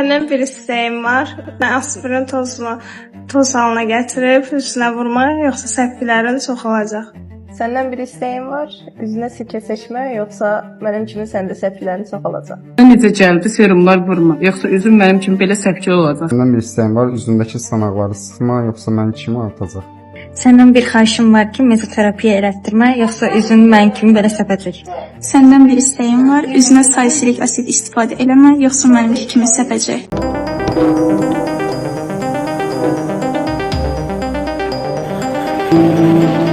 Səndən bir istəyim var. Mən aspirin tozunu toz halına gətirib üstünə vurmaq, yoxsa səpkilərin çoxalacaq? Səndən bir istəyim var. Üzünə sirkə seçmə, yoxsa mənim kimi səndə səpkilərin çoxalacaq? Necə gəldi serumlar vurma, yoxsa üzüm mənim kimi belə səpki olacaq? Səndən bir istəyim var. Üzündəki sınaqları sıxma, yoxsa mənim kimi artacaq? Səndən bir xahişim var ki, mezoterapiya elətdirmə, yoxsa üzün mənim kimi belə səpəcək? Səndən bir istəyim var. Üzünə salisilik asid istifadə eləmə, yoxsa mənimki kimi səpəcək? Müzik